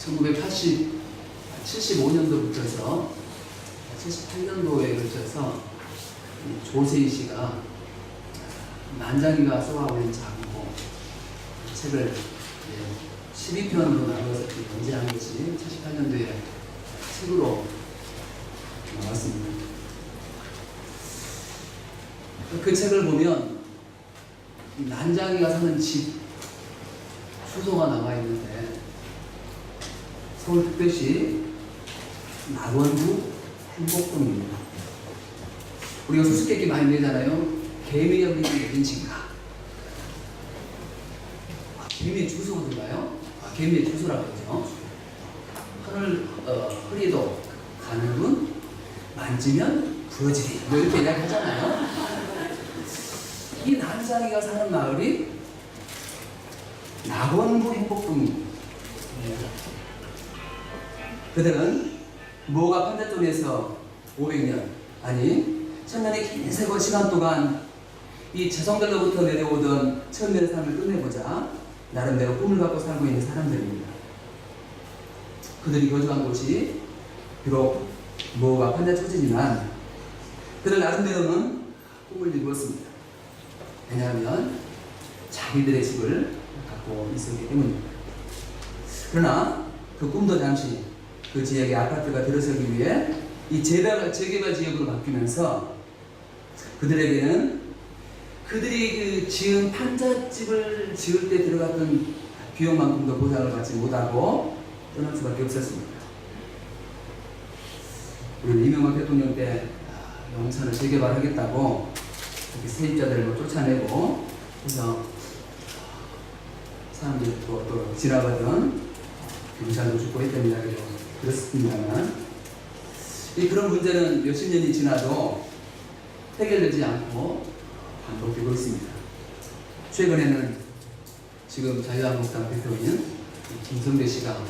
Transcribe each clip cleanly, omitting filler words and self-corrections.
1975년도부터서 78년도에 걸쳐서 조세희 씨가 난장이가 쏘아올린 작고 책을 12편으로 나눠서 연재한 것이 78년도에 책으로 나왔습니다. 그 책을 보면 난장이가 사는 집 주소가 나와 있는데 서울특별시 낙원구 행복동입니다. 우리가 수수께끼 많이 내잖아요. 개미 여기는 어딘지인가? 개미의 주소가 들어가요? 개미의 주소라고 하죠. 허리도 가늘군 만지면 부러지리 뭐 이렇게 이야기하잖아요. 이 난장이가 사는 마을이 낙원구 행복동입니다. 그들은 모가 판잣돈에서 500년 아니 1000년의 긴 세월 시간 동안 이 자성들로부터 내려오던 천년의 삶을 끝내보자 나름대로 꿈을 갖고 살고 있는 사람들입니다. 그들이 거주한 곳이 비록 모가 판잣초지지만 그들 나름대로는 꿈을 이루었습니다. 왜냐하면 자기들의 집을 갖고 있었기 때문입니다. 그러나 그 꿈도 잠시 그 지역의 아파트가 들어서기 위해 이 재개발 지역으로 바뀌면서 그들에게는 그들이 그 지은 판잣집을 지을 때 들어갔던 비용만큼도 보상을 받지 못하고 떠날 수밖에 없었습니다. 우리는 이명박 대통령 때 용산을 재개발하겠다고 이렇게 세입자들을 쫓아내고 그래서 사람들이 또 지나가던 경찰도 죽고 했던 이야기도 들었습니다만 그런 문제는 몇십 년이 지나도 해결되지 않고 반복되고 있습니다. 최근에는 지금 자유한국당 대표인 김성대 씨가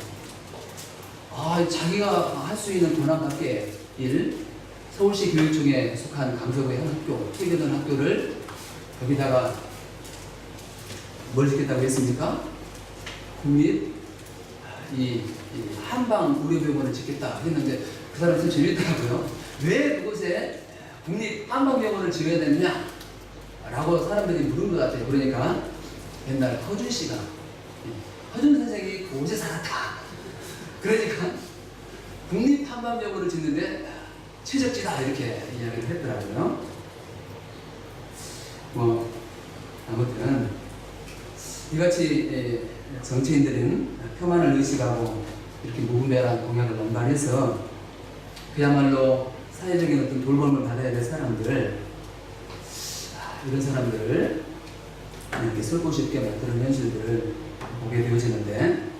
자기가 할 수 있는 권한 밖의 일 서울시 교육청에 속한 강서구의 한 학교, 퇴계던 학교를 거기다가 뭘 짓겠다고 했습니까? 국립 한방 의료병원을 짓겠다 했는데 그 사람이 참 재밌더라고요. 왜 그곳에 국립 한방병원을 지어야 되느냐? 라고 사람들이 물은 것 같아요. 그러니까 옛날 허준 씨가 허준 선생이 그곳에 살았다. 그러니까 국립 한방병원을 짓는데 최적지다 이렇게 이야기를 했더라고요. 아무튼 이같이 정치인들은 표만을 의식하고 이렇게 무분별한 공약을 넘발해서 그야말로 사회적인 어떤 돌봄을 받아야 될 사람들을 이런 사람들을 이렇게 쓸고 싶게 만드는 현실들을 보게 되어지는데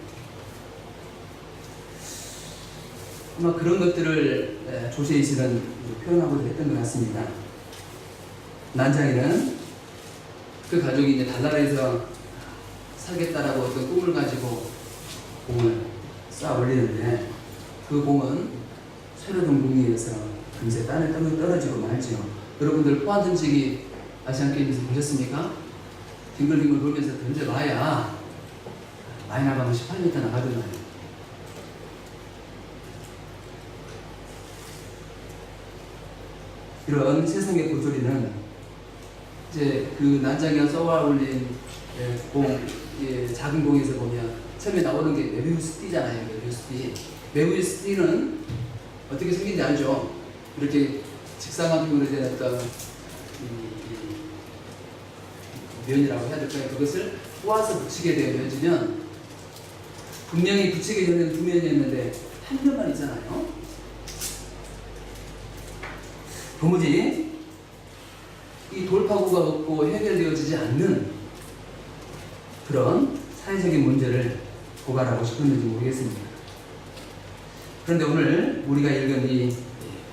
아마 그런 것들을 조세희 씨는 표현하고도 했던 것 같습니다. 난장이는 그 가족이 이제 달나라에서 살겠다라고 어떤 꿈을 가지고 공을 쌓아 올리는데 그 공은 쇠로동 국리에서 금세 땅에 떨어지고 말지요. 여러분들 포화 던지기 아시안게임에서 보셨습니까? 빙글빙글 돌면서 던져봐야 많이 나가면 18m 나가잖아요. 이런 세상의 고조리는 이제 그 난장이가 쏘아 올린 작은 공에서 보면 처음에 나오는 게 메비우스띠잖아요. 메비우스띠는 어떻게 생긴지 알죠? 이렇게 직사각형으로 된 어떤 면이라고 해야 될까요? 그것을 꼬아서 붙이게 되어지면 분명히 붙이게 되는 두 면이었는데 한 면만 있잖아요. 도무지 이 돌파구가 없고 해결되어지지 않는 그런 사회적인 문제를 고발하고 싶었는지 모르겠습니다. 그런데 오늘 우리가 읽은 이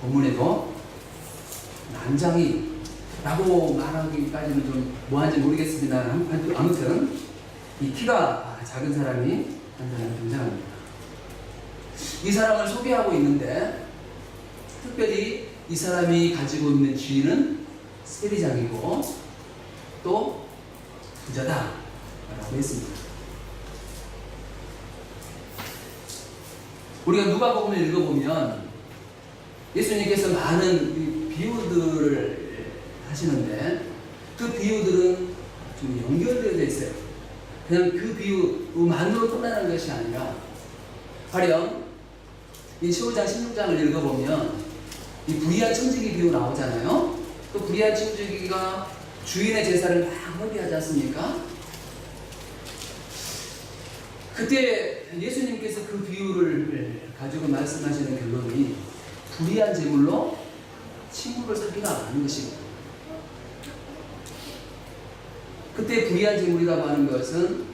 본문에도 난장이라고 말하기까지는 좀 뭐한지 모르겠습니다. 아무튼 이 키가 작은 사람이 한 사람 등장합니다. 이 사람을 소개하고 있는데 특별히 이 사람이 가지고 있는 지위는 세리장이고 또 부자다 라고 했습니다. 우리가 누가복음을 읽어보면 예수님께서 많은 비유들을 하시는데 그 비유들은 좀 연결되어 있어요. 그냥 그 비유만으로 끝나는 것이 아니라 가령 이 15장 16장을 읽어보면 이 불의한 청지기 비유 나오잖아요. 그 불의한 청지기가 주인의 제사를 막 허비하지 않습니까? 그때 예수님께서 그 비유를 가지고 말씀하시는 결론이 불의한 제물로 친구를 사귀라 하는 것입니다. 그때 불의한 제물이라고 하는 것은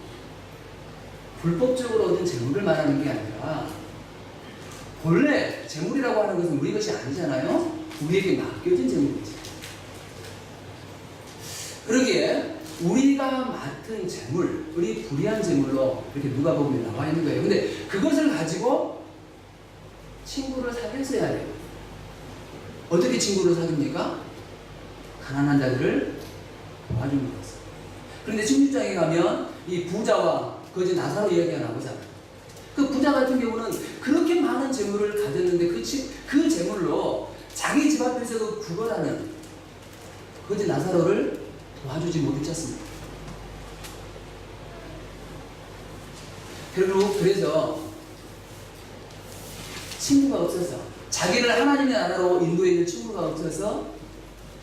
불법적으로 얻은 제물을 말하는 게 아니라 본래 제물이라고 하는 것은 우리 것이 아니잖아요. 우리에게 맡겨진 제물이지. 그러기에 우리가 맡은 제물이 불의한 제물로 이렇게 누가복음에 나와 있는 거예요. 근데 그것을 가지고 친구를 사귀었어야 돼요. 어떻게 친구를 사귀입니까? 가난한 자들을 도와주는 것을. 그런데 16장에 가면 이 부자와 거지 나사로 이야기가 나오잖아요. 그 부자 같은 경우는 그렇게 많은 재물을 가졌는데 그 재물로 자기 집 앞에서도 구걸하는 거지 나사로를 도와주지 못했지 않습니까? 결국 그래서 친구가 없어서 자기를 하나님의 나라로 인도해 있는 친구가 없어서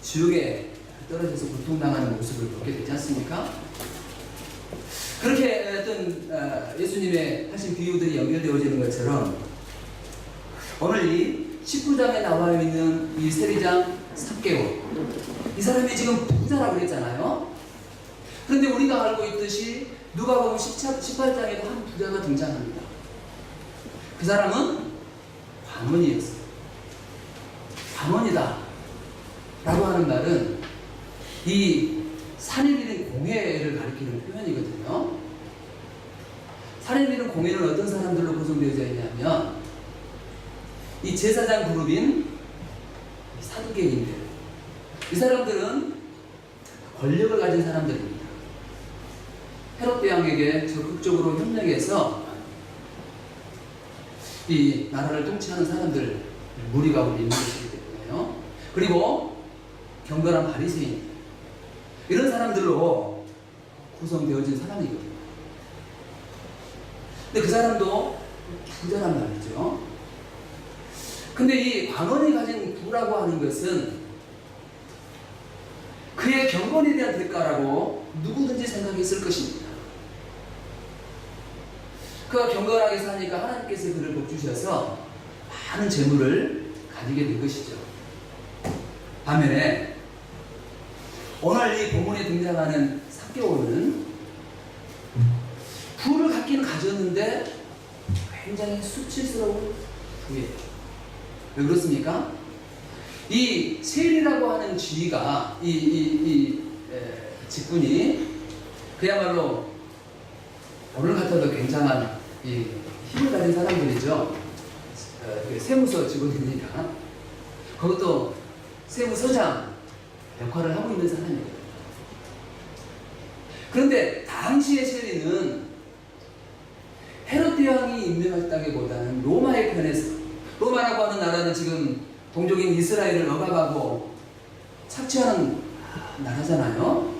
지옥에 떨어져서 고통당하는 모습을 보게 되지 않습니까? 그렇게 어떤 예수님의 하신 비유들이 연결되어지는 것처럼 오늘 이 19장에 나와 있는 이 세리장 삭개오, 이 사람이 지금 부자라고 그랬잖아요. 그런데 우리가 알고 있듯이 누가복음 18장에도 한 부자가 등장합니다. 그 사람은 광원이었어요. 광원이다 라고 하는 말은 이 산에 비는 공회를 가리키는 표현이거든요. 산에 비는 공회는 어떤 사람들로 구성되어져 있냐면 이 제사장 그룹인 사두개인들, 이 사람들은 권력을 가진 사람들입니다. 헤롯 대왕에게 적극적으로 협력해서 이 나라를 통치하는 사람들 무리가 우리 있는 것이기 때문에요. 그리고 경건한 바리새인, 이런 사람들로 구성되어진 사람이거든요. 근데 그 사람도 부자란 말이죠. 근데 이 광원이 가진 부라고 하는 것은 그의 경건에 대한 대가라고 누구든지 생각했을 것입니다. 그가 경건하게 사니까 하나님께서 그를 복주셔서 많은 재물을 가지게 된 것이죠. 반면에 오늘 이 본문에 등장하는 삭개오는 부를 갖기는 가졌는데 굉장히 수치스러운 부예요. 왜 그렇습니까? 이 세리라고 하는 지위가 직분이 그야말로 오늘 같아도 굉장한 이 힘을 가진 사람들이죠. 세무서 직원이니까 그것도 세무서장 역할을 하고 있는 사람이에요. 그런데 당시의 세리는 헤롯 대왕이 임명했다기보다는 로마의 편에서, 로마라고 하는 나라는 지금 동족인 이스라엘을 억압하고 착취하는 나라잖아요.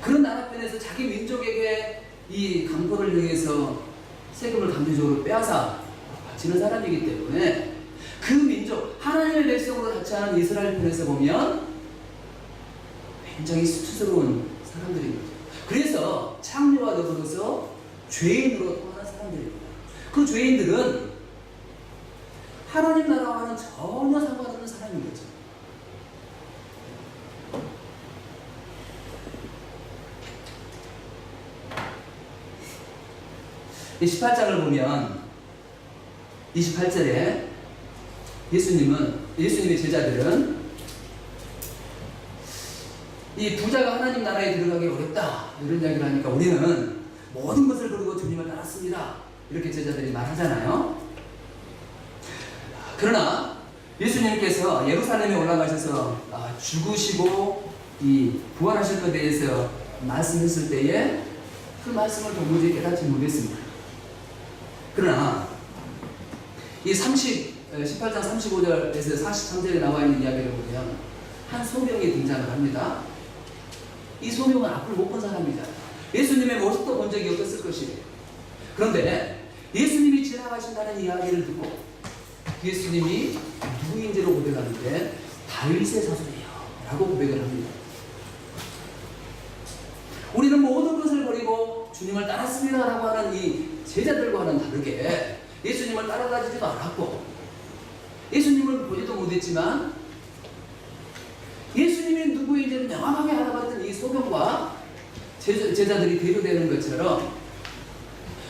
그런 나라 편에서 자기 민족에게 이 강포를 향해서 세금을 강제적으로 빼앗아 바치는 사람이기 때문에 그 민족, 하나님의 백성으로 같이 하는 이스라엘 편에서 보면 굉장히 수치스러운 사람들인 거죠. 그래서 창녀와 더불어서 죄인으로 통하는 사람들입니다. 그 죄인들은 하나님 나라와는 전혀 상관없는 사람인 거죠. 이 18장을 보면 28절에 예수님의 제자들은 이 부자가 하나님 나라에 들어가기 어렵다 이런 이야기를 하니까 우리는 모든 것을 버리고 주님을 따랐습니다 이렇게 제자들이 말하잖아요. 그러나 예수님께서 예루살렘에 올라가셔서 죽으시고 이 부활하실 것에 대해서 말씀했을 때에 그 말씀을 도무지 깨닫지 못했습니다. 그러나 이 18장 35절에서 43절에 나와 있는 이야기를 보면 한 소명이 등장을 합니다. 이 소명은 앞을 못 본 사람이잖아요. 예수님의 모습도 본 적이 없었을 것이에요. 그런데 예수님이 지나가신다는 이야기를 듣고 예수님이 누구인지로 고백하는데 다윗의 자손이에요 라고 고백을 합니다. 우리는 모든 것을 버리고 주님을 따랐습니다 라고 하는 이 제자들과는 다르게 예수님을 따라가지도 않았고 예수님을 보지도 못했지만 예수님이 누구인지를 명확하게 알아봤던 이 소경과 제자들이 대조되는 것처럼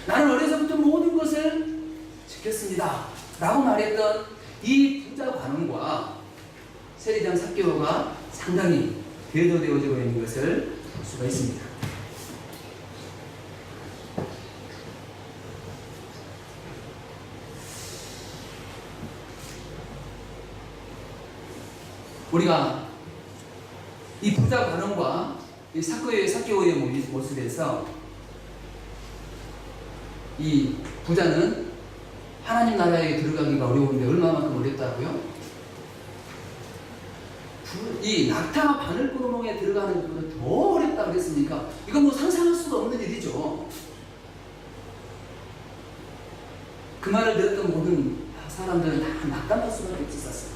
나는 어려서부터 모든 것을 지켰습니다 라고 말했던 이 부자 관원과 세리장 삭개오가 상당히 대조되어지고 있는 것을 볼 수가 있습니다. 우리가 이 부자 관원과 이 삭개오의 모습에서 이 부자는 하나님 나라에 들어가기가 어려운데 얼마만큼 어렵다고요? 이 낙타가 바늘구멍에 들어가는 것보다 더 어렵다고 그랬으니까 이건 뭐 상상할 수가 없는 일이죠. 그 말을 들었던 모든 사람들은 다 낙담할 수밖에 없었어요.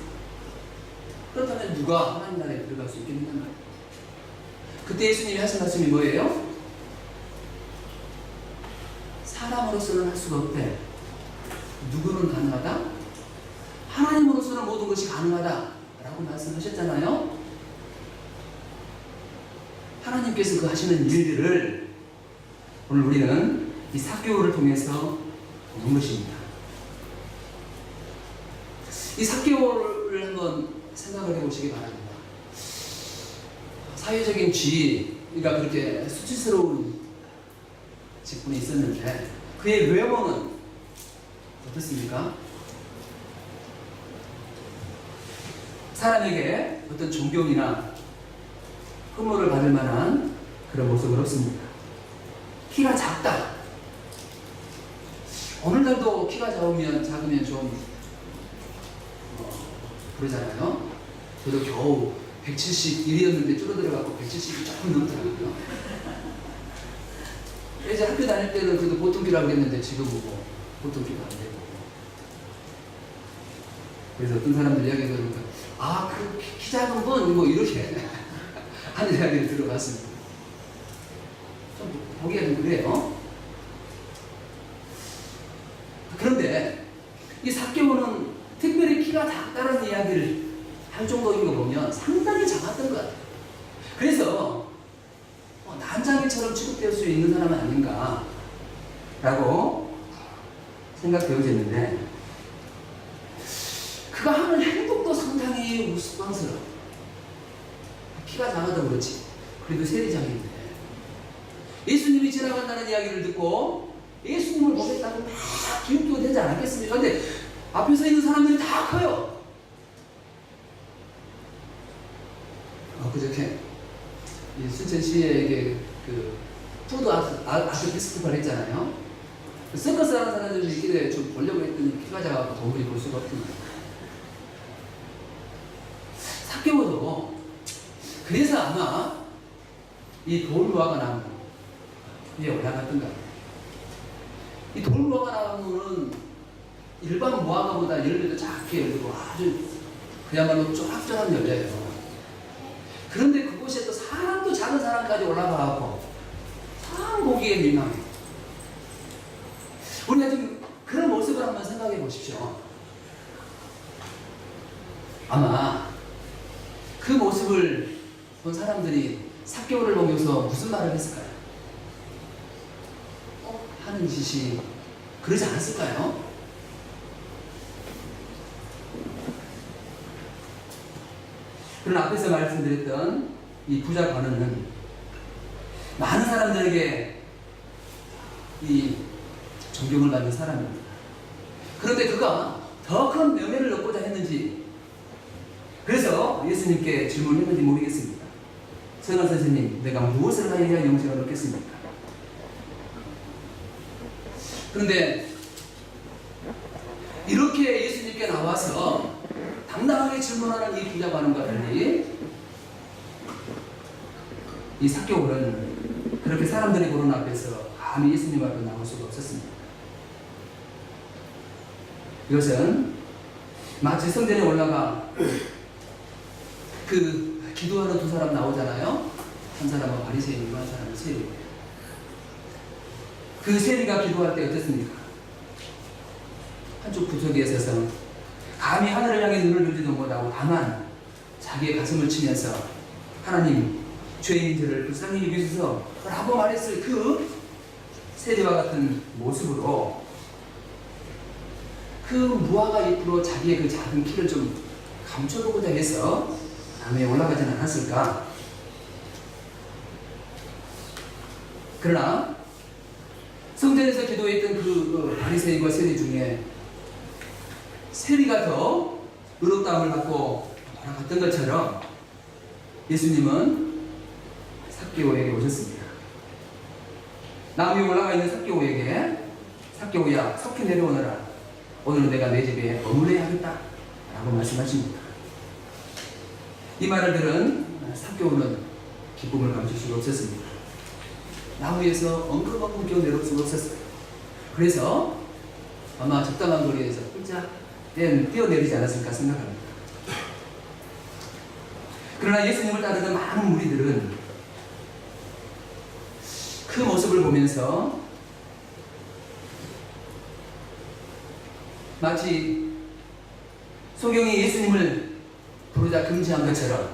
그렇다면 누가 하나님 나라에 들어갈 수 있겠는가? 그때 예수님이 하신 말씀이 뭐예요? 사람으로서는 할 수가 없대. 누구는 가능하다? 하나님으로서는 모든 것이 가능하다 라고 말씀하셨잖아요. 하나님께서 그 하시는 일들을 오늘 우리는 이 삭개오를 통해서 보는 것입니다. 이 삭개오를 한번 생각을 해보시기 바랍니다. 사회적인 지위가 그렇게 수치스러운 직분이 있었는데 그의 외모는 어떻습니까? 사람에게 어떤 존경이나 흠모를 받을 만한 그런 모습은 없습니다. 키가 작다. 오늘날도 키가 작으면 좀 그러잖아요. 저도 겨우 171이었는데 줄어들어갖고 170이 조금 넘더라고요. 이제 학교 다닐 때는 그래도 보통 키라고 그랬는데 지금은 뭐 보통 키가 안 되고. 그래서 어떤 사람들 이야기 들으니까 그 키 작은 분 뭐 이렇게 하는 이야기를 들어봤습니다. 좀 보기가 좀 그래요. 그런데 이 삭개오는 특별히 키가 작다는 이야기를 할 정도인 거 보면 상당히 작았던 것 같아요. 그래서 난장이처럼 취급될 수 있는 사람은 아닌가 라고 생각되어졌는데 그가 하는 행동도 상당히 우스꽝스러워. 키가 작아도 그렇지. 그래도 세리장인데 예수님이 지나간다는 이야기를 듣고 예수님을 보겠다고 막 기웃기웃 되지 않았겠습니까? 근데 앞에 서 있는 사람들이 다 커요. 그저께 순천시에 그 푸드 아트 페스티벌 했잖아요. 서커스 하는 사람들이 있길래 좀 보려고 했더니 키가 작아서 도무지 볼 수가 없더만. 삭개오도 그래서 아마 이 돌무화과 나무 위에 올라갔던 것 같아요. 이 돌무화과 나무는 일반 무화과보다 열매도 작게 열리고 아주 그야말로 쫙쫙한 열매예요. 그런데 그곳에 또 사람도 작은 사람까지 올라가고 참 보기에 민망해요. 우리가 지금 그런 모습을 한번 생각해 보십시오. 아마 그 모습을 본 사람들이 삭개오를 보면서 무슨 말을 했을까요? 하는 짓이 그러지 않았을까요? 그러나 앞에서 말씀드렸던 이 부자 관원은 많은 사람들에게 이 존경을 받는 사람입니다. 그런데 그가 더 큰 명예를 얻고자 했는지 그래서 예수님께 질문했는지 모르겠습니다. 선한 선생님, 내가 무엇을 하여야 영생을 얻겠습니까? 그런데 이렇게 예수님께 나와서 당당하게 질문하는 이 부자관원과 달리 이 삭개오는 그렇게 사람들이 보는 앞에서 감히 예수님 앞에 나올 수가 없었습니다. 이것은 마치 성전에 올라가 그 기도하는 두 사람 나오잖아요. 한 사람은 바리새인이고 한 사람은 세리. 그 세리가 기도할 때 어땠습니까? 한쪽 구석에 서서 감히 하늘을 향해 눈을 들지도 못하고 다만 자기의 가슴을 치면서 하나님 죄인인 저를 불쌍히 여기소서 라고 말했을 그 세리와 같은 모습으로 그 무화과 잎으로 자기의 그 작은 키를 좀 감춰보고자 해서 담에 올라가지는 않았을까? 그러나 성전에서 기도했던 그 바리새인과 세리 중에 세리가 더 의롭다함을 받고 돌아갔던 것처럼 예수님은 삭개오에게 오셨습니다. 나무 위에 올라가 있는 삭개오에게 삭개오야 속히 내려오너라. 오늘은 내가 내 집에 머물러야 하겠다 라고 말씀하십니다. 이 말을 들은 삭개오는 기쁨을 감출 수가 없었습니다. 나무 위에서 엉금엉금 기어 내려올 수가 없었어요. 그래서 아마 적당한 거리에서 혼자 뛰어내리지 않았을까 생각합니다. 그러나 예수님을 따르는 많은 무리들은 그 모습을 보면서 마치 소경이 예수님을 부르자 금지한 것처럼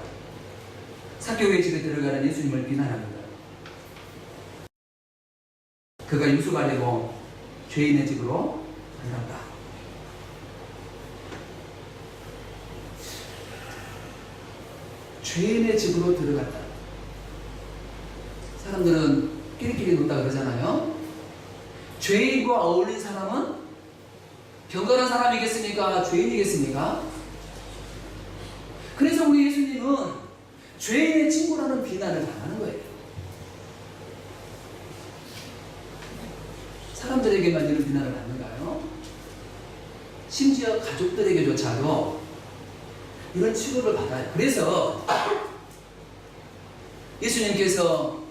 삭개오의 집에 들어가는 예수님을 비난합니다. 그가 유수가 되고 죄인의 집으로 들어간다. 죄인의 집으로 들어갔다. 사람들은 끼리끼리 논다 그러잖아요. 죄인과 어울린 사람은 경건한 사람이겠습니까? 죄인이겠습니까? 그래서 우리 예수님은 죄인의 친구라는 비난을 당하는 거예요. 사람들에게만 이런 비난을 받는가요? 심지어 가족들에게조차도 이런 취급을 받아요. 그래서 예수님께서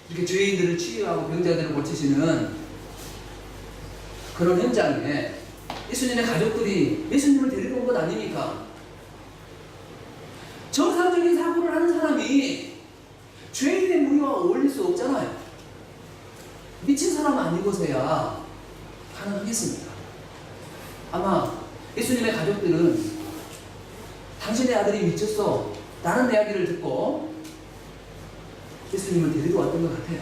이렇게 죄인들을 치유하고 병자들을 고치시는 그런 현장에 예수님의 가족들이 예수님을 데리고 온 것 아닙니까? 정상적인 사고를 하는 사람이 죄인의 무리와 어울릴 수 없잖아요. 미친 사람 아니고서야 가능하겠습니까? 아마 예수님의 가족들은 당신의 아들이 미쳤어 라는 이야기를 듣고 예수님을 데리고 왔던 것 같아요.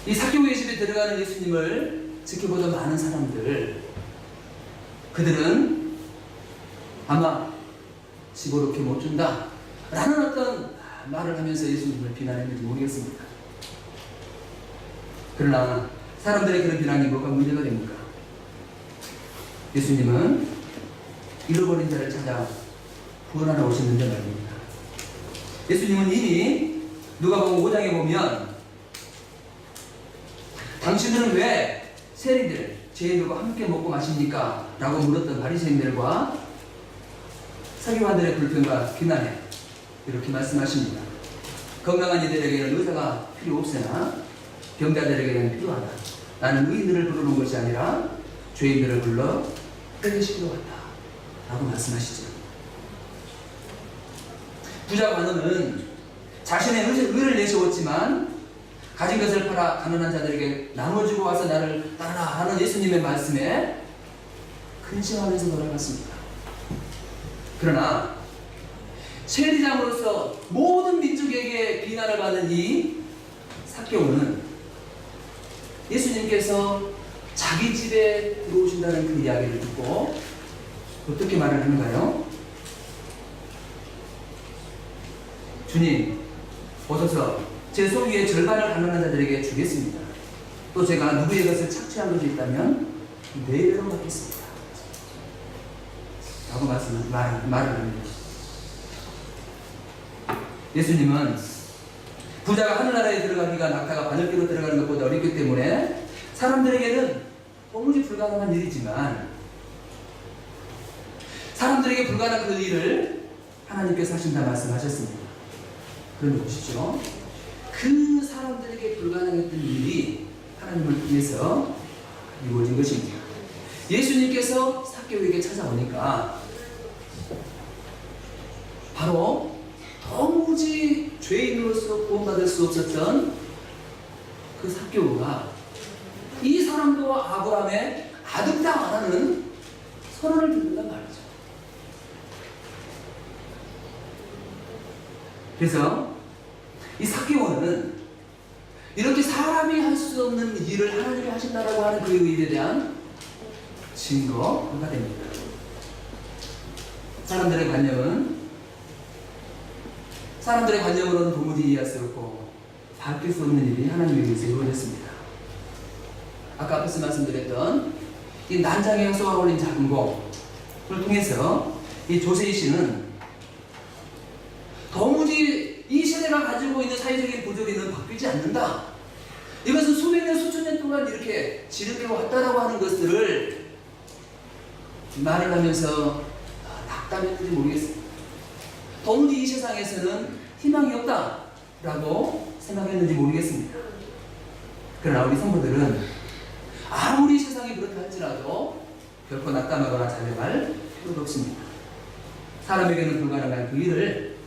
이 삭개오의 집에 들어가는 예수님을 지켜보던 많은 사람들, 그들은 아마 집어넣게 못 준다 라는 어떤 말을 하면서 예수님을 비난했는지 모르겠습니다. 그러나 사람들의 그런 비난이 뭐가 문제가 됩니까? 예수님은 잃어버린 자를 찾아 구원하러 오셨는데 말입니다. 예수님은 이미 누가복음 5장에 보면 당신들은 왜 세리들, 죄인들과 함께 먹고 마십니까? 라고 물었던 바리새인들과 서기관들의 불평과 비난에 이렇게 말씀하십니다. 건강한 이들에게는 의사가 필요 없으나 병자들에게는 필요하다. 나는 의인들을 부르는 것이 아니라 죄인들을 불러 회개시키러 왔다 라고 말씀하시죠. 부자 관원은 자신의 의를 내세웠지만 가진 것을 팔아 가난한 자들에게 나눠주고 와서 나를 따르라 하는 예수님의 말씀에 근심하면서 돌아갔습니다. 그러나 세리장으로서 모든 민족에게 비난을 받는 이 삭개오는 예수님께서 자기 집에 들어오신다는 그 이야기를 듣고 어떻게 말을 하는가요? 주님, 오셔서 제 소유의 절반을 가난한 자들에게 주겠습니다. 또 제가 누구의 것을 착취한 것이 있다면 4배로 받겠습니다 라고 말을 합니다. 예수님은 부자가 하늘나라에 들어가기가 낙타가 바늘귀로 들어가는 것보다 어렵기 때문에 사람들에게는 도무지 불가능한 일이지만 사람들에게 불가능한 그 일을 하나님께서 하신다 말씀하셨습니다. 그런데 보십시오. 그 사람들에게 불가능했던 일이 하나님을 통해서 이루어진 것입니다. 예수님께서 삭개오에게 찾아오니까 바로 도무지 죄인으로서 구원받을 수 없었던 그 삭개오가 이 사람도 아브라함의 아득당 안 하는 선언을 듣는단 말이죠. 그래서 이 삭개오는 이렇게 사람이 할 수 없는 일을 하나님이 하신다라고 하는 그 일에 대한 증거가 됩니다. 사람들의 관념으로는 도무지 이해할 수 없고 바뀔 수 없는 일이 하나님에 의해서 이루어졌습니다. 아까 앞에서 말씀드렸던 이 난장에 쏘아 올린 작은 공을 통해서 이 조세희 씨는 도무지 이 시대가 가지고 있는 사회적인 부조리는 바뀌지 않는다. 이것은 수백 년, 수천 년 동안 이렇게 지름되어 왔다라고 하는 것들을 말을 하면서 낙담했는지 모르겠습니다. 도무지 이 세상에서는 희망이 없다라고 생각했는지 모르겠습니다. 그러나 우리 성도들은 아무리 세상이 그렇다 할지라도 결코 낙담하거나 자명할 필요가 없습니다. 사람에게는 불가능한 그 일을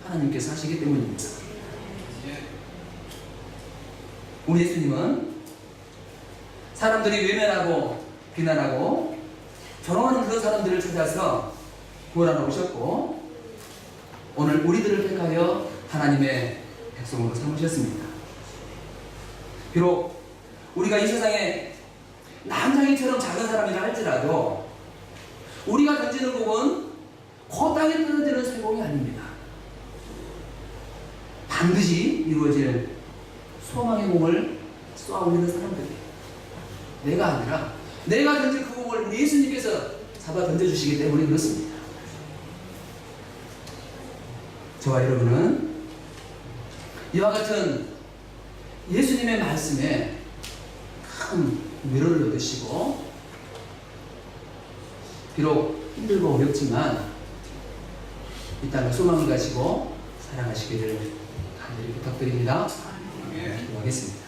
하나님께서 하시기 때문입니다. 우리 예수님은 사람들이 외면하고 비난하고 조롱하는 그런 사람들을 찾아서 구원하러 오셨고 오늘 우리들을 택하여 하나님의 백성으로 삼으셨습니다. 비록 우리가 이 세상에 난장이처럼 작은 사람이라 할지라도 우리가 던지는 공은 그 땅에 떨어지는 쇠공이 아닙니다. 반드시 이루어질 소망의 공을 쏘아 올리는 사람들이 내가 아니라 내가 던진 그 공을 우리 예수님께서 잡아 던져주시기 때문에 그렇습니다. 저와 여러분은 이와 같은 예수님의 말씀에 큰 위로를 얻으시고 비록 힘들고 어렵지만 이 땅에 소망을 가지고 살아가시기를 간절히 부탁드립니다. 기도하겠습니다.